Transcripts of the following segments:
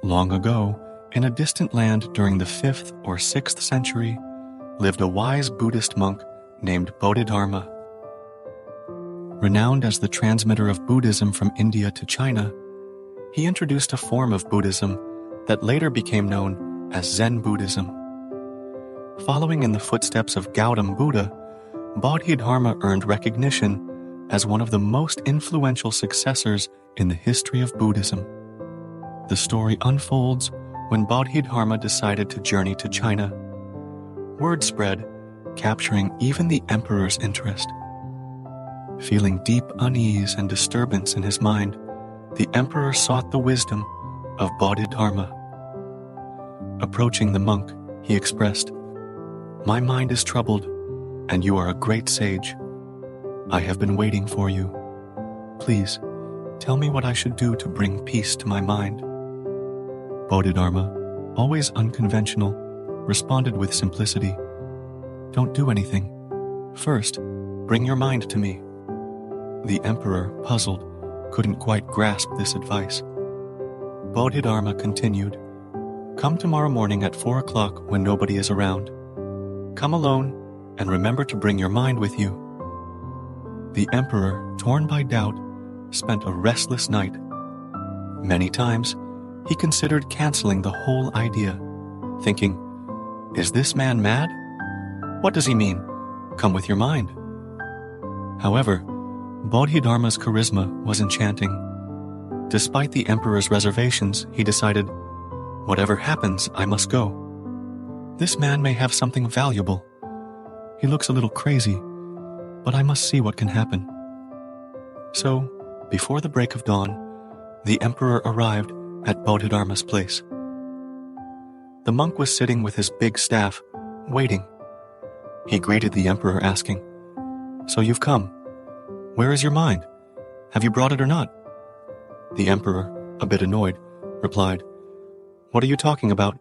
Long ago, in a distant land during the 5th or 6th century, lived a wise Buddhist monk named Bodhidharma. Renowned as the transmitter of Buddhism from India to China, he introduced a form of Buddhism that later became known as Zen Buddhism. Following in the footsteps of Gautama Buddha, Bodhidharma earned recognition as one of the most influential successors in the history of Buddhism. The story unfolds when Bodhidharma decided to journey to China. Word spread, capturing even the emperor's interest. Feeling deep unease and disturbance in his mind, the emperor sought the wisdom of Bodhidharma. Approaching the monk, he expressed, "My mind is troubled, and you are a great sage. I have been waiting for you. Please, tell me what I should do to bring peace to my mind." Bodhidharma, always unconventional, responded with simplicity, "Don't do anything. First, bring your mind to me." The emperor, puzzled, couldn't quite grasp this advice. Bodhidharma continued, "Come tomorrow morning at 4 o'clock when nobody is around. Come alone, and remember to bring your mind with you." The emperor, torn by doubt, spent a restless night. Many times, he considered canceling the whole idea, thinking, "Is this man mad? What does he mean? Come with your mind." However, Bodhidharma's charisma was enchanting. Despite the emperor's reservations, he decided, "Whatever happens, I must go. This man may have something valuable. He looks a little crazy, but I must see what can happen." So, before the break of dawn, the emperor arrived at Bodhidharma's place. The monk was sitting with his big staff, waiting. He greeted the emperor asking, "So you've come. Where is your mind? Have you brought it or not?" The emperor, a bit annoyed, replied, "What are you talking about?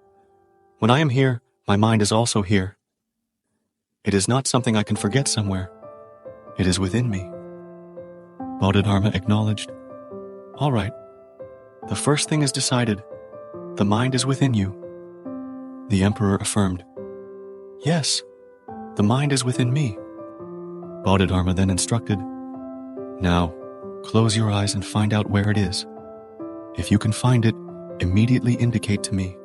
When I am here, my mind is also here. It is not something I can forget somewhere. It is within me." Bodhidharma acknowledged, "All right. The first thing is decided. The mind is within you." The emperor affirmed, "Yes, the mind is within me." Bodhidharma then instructed, "Now, close your eyes and find out where it is. If you can find it, immediately indicate to me.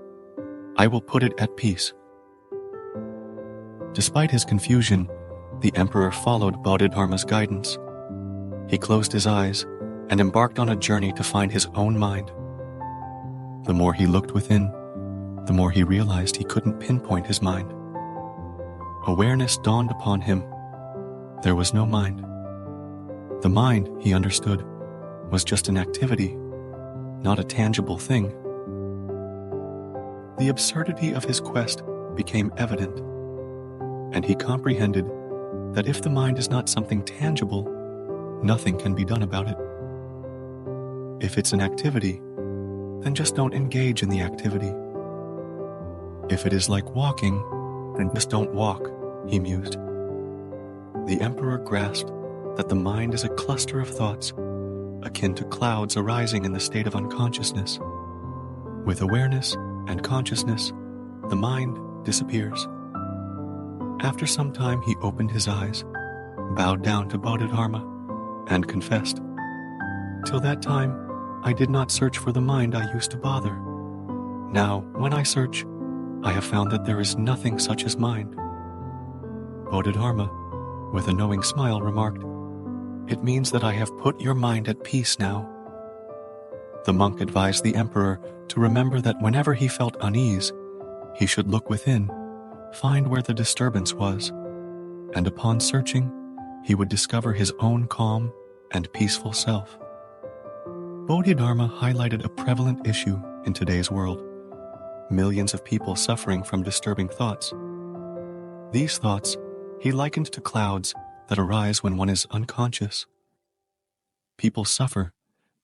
I will put it at peace." Despite his confusion, the emperor followed Bodhidharma's guidance. He closed his eyes and embarked on a journey to find his own mind. The more he looked within, the more he realized he couldn't pinpoint his mind. Awareness dawned upon him. There was no mind. The mind, he understood, was just an activity, not a tangible thing. The absurdity of his quest became evident, and he comprehended that if the mind is not something tangible, nothing can be done about it. If it's an activity, then just don't engage in the activity. If it is like walking, then just don't walk, he mused. The emperor grasped that the mind is a cluster of thoughts, akin to clouds arising in the state of unconsciousness. With awareness and consciousness, the mind disappears. After some time, he opened his eyes, bowed down to Bodhidharma, and confessed, "Till that time, I did not search for the mind I used to bother. Now, when I search, I have found that there is nothing such as mind." Bodhidharma, with a knowing smile, remarked, "It means that I have put your mind at peace now." The monk advised the emperor to remember that whenever he felt unease, he should look within, find where the disturbance was, and upon searching, he would discover his own calm and peaceful self. Bodhidharma highlighted a prevalent issue in today's world: millions of people suffering from disturbing thoughts. These thoughts he likened to clouds that arise when one is unconscious. People suffer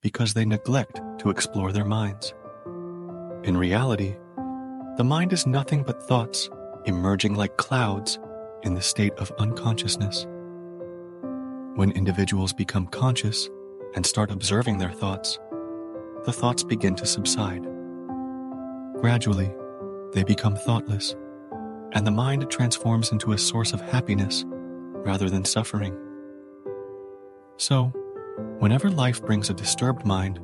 because they neglect to explore their minds. In reality, the mind is nothing but thoughts emerging like clouds in the state of unconsciousness. When individuals become conscious and start observing their thoughts, the thoughts begin to subside. Gradually, they become thoughtless, and the mind transforms into a source of happiness rather than suffering. So, whenever life brings a disturbed mind,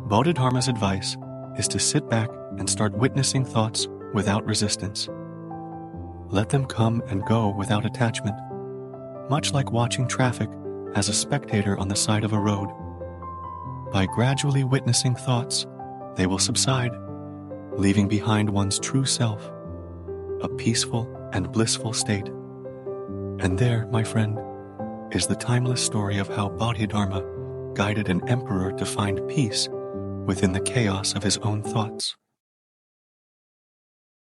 Bodhidharma's advice is to sit back and start witnessing thoughts without resistance. Let them come and go without attachment, much like watching traffic as a spectator on the side of a road. By gradually witnessing thoughts, they will subside, leaving behind one's true self, a peaceful and blissful state. And there, my friend, is the timeless story of how Bodhidharma guided an emperor to find peace within the chaos of his own thoughts.